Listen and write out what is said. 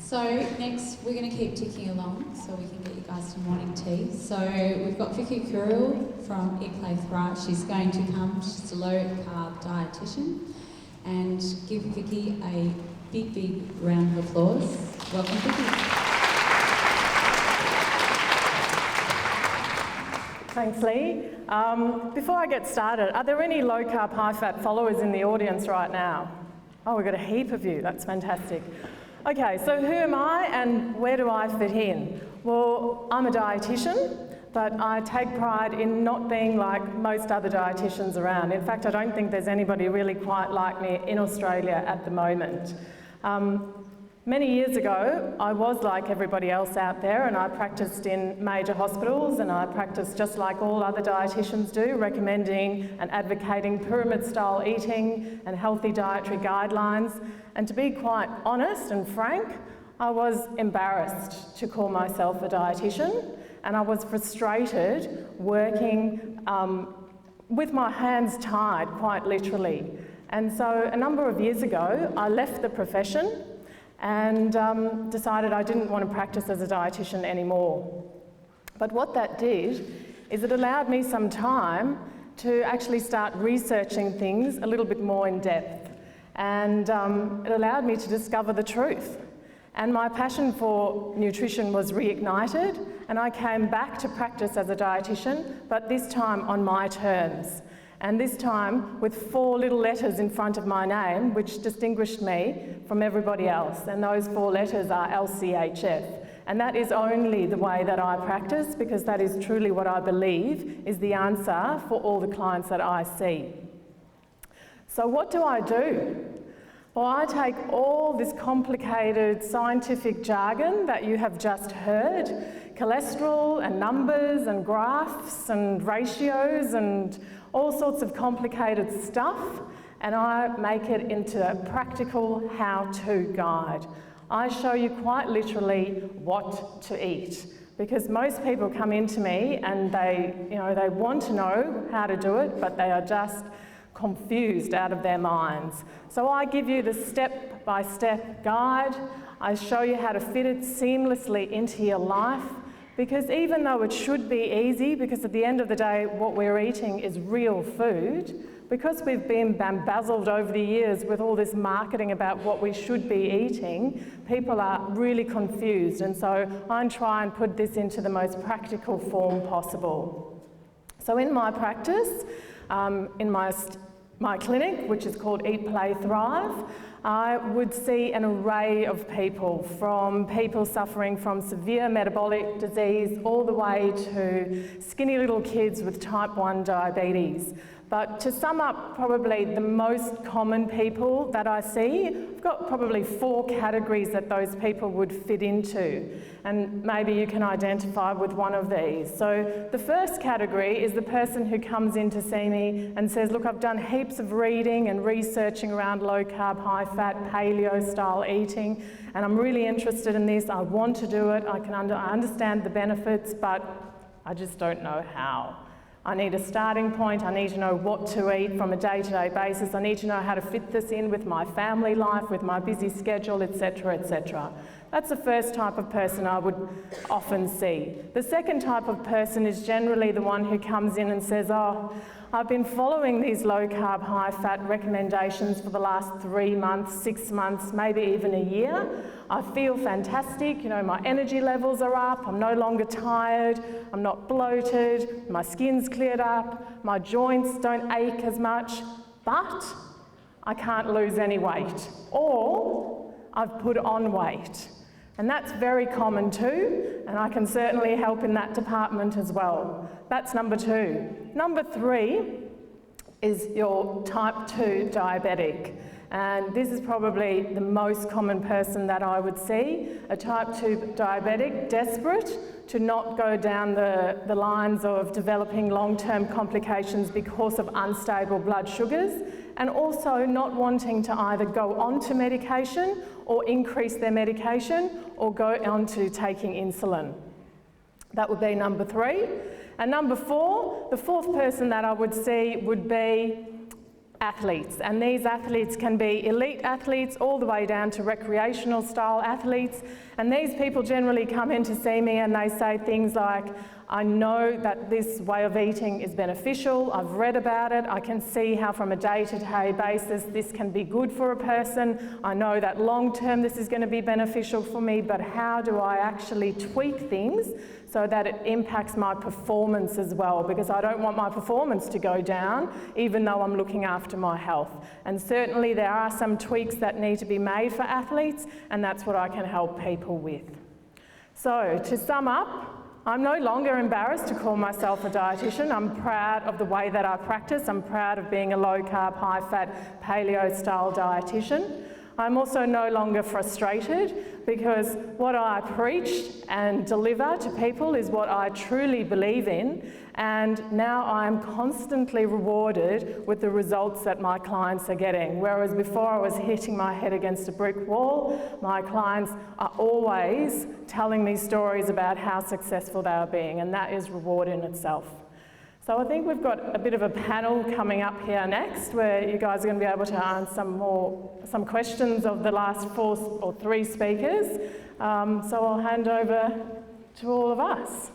So next we're going to keep ticking along so we can get you guys some morning tea. So we've got Vicky Kuriel from Eat, Play, Thrive. She's going to come, she's a low carb dietitian, and give Vicky a big, big round of applause. Welcome, Vicky. Thanks, Lee. Before I get started, are there any low carb, high fat followers in the audience right now? Oh, we've got a heap of you. That's fantastic. Okay, so who am I and where do I fit in? Well, I'm a dietitian, but I take pride in not being like most other dietitians around. In fact, I don't think there's anybody really quite like me in Australia at the moment. Many years ago, I was like everybody else out there, and I practiced in major hospitals, and I practiced just like all other dietitians do, recommending and advocating pyramid-style eating and healthy dietary guidelines. And to be quite honest and frank, I was embarrassed to call myself a dietitian, and I was frustrated working with my hands tied, quite literally. And so a number of years ago, I left the profession and decided I didn't want to practice as a dietitian anymore. But what that did is it allowed me some time to actually start researching things a little bit more in depth. And it allowed me to discover the truth. And my passion for nutrition was reignited, and I came back to practice as a dietitian, but this time on my terms. And this time with 4 little letters in front of my name, which distinguished me from everybody else. And those 4 letters are LCHF. And that is only the way that I practice, because that is truly what I believe is the answer for all the clients that I see. So what do I do? Well, I take all this complicated scientific jargon that you have just heard, cholesterol and numbers and graphs and ratios and all sorts of complicated stuff, and I make it into a practical how-to guide. I show you quite literally what to eat, because most people come into me and they want to know how to do it, but they are just confused out of their minds. So I give you the step-by-step guide. I show you how to fit it seamlessly into your life, because even though it should be easy, because at the end of the day what we're eating is real food, because we've been bamboozled over the years with all this marketing about what we should be eating, people are really confused. And so I try and put this into the most practical form possible. So in my practice, in my clinic, which is called Eat, Play, Thrive, I would see an array of people, from people suffering from severe metabolic disease all the way to skinny little kids with type 1 diabetes. But to sum up probably the most common people that I see, I've got probably 4 categories that those people would fit into. And maybe you can identify with one of these. So the first category is the person who comes in to see me and says, look, I've done heaps of reading and researching around low carb, high fat, paleo style eating, and I'm really interested in this. I want to do it. I understand the benefits, but I just don't know how. I need a starting point. I need to know what to eat from a day-to-day basis. I need to know how to fit this in with my family life, with my busy schedule, etc., etc. That's the first type of person I would often see. The second type of person is generally the one who comes in and says, oh, I've been following these low-carb, high-fat recommendations for the last 3 months, 6 months, maybe even a year. I feel fantastic, my energy levels are up, I'm no longer tired, I'm not bloated, my skin's cleared up, my joints don't ache as much, but I can't lose any weight, or I've put on weight. And that's very common too, and I can certainly help in that department as well. That's number 2. Number 3 is your type 2 diabetic. And this is probably the most common person that I would see, a type 2 diabetic, desperate to not go down the lines of developing long-term complications because of unstable blood sugars, and also not wanting to either go on to medication or increase their medication or go on to taking insulin. That would be number 3. And number 4, the fourth person that I would see would be athletes. And these athletes can be elite athletes all the way down to recreational style athletes. And these people generally come in to see me and they say things like, I know that this way of eating is beneficial, I've read about it, I can see how from a day-to-day basis this can be good for a person, I know that long-term this is going to be beneficial for me, but how do I actually tweak things so that it impacts my performance as well? Because I don't want my performance to go down even though I'm looking after my health. And certainly there are some tweaks that need to be made for athletes, and that's what I can help people with. So to sum up, I'm no longer embarrassed to call myself a dietitian. I'm proud of the way that I practice. I'm proud of being a low-carb, high-fat, paleo-style dietitian. I'm also no longer frustrated because what I preach and deliver to people is what I truly believe in, and now I'm constantly rewarded with the results that my clients are getting. Whereas before I was hitting my head against a brick wall, my clients are always telling me stories about how successful they are being, and that is reward in itself. So I think we've got a bit of a panel coming up here next where you guys are going to be able to answer some questions of the last 4 or 3 speakers. So I'll hand over to all of us.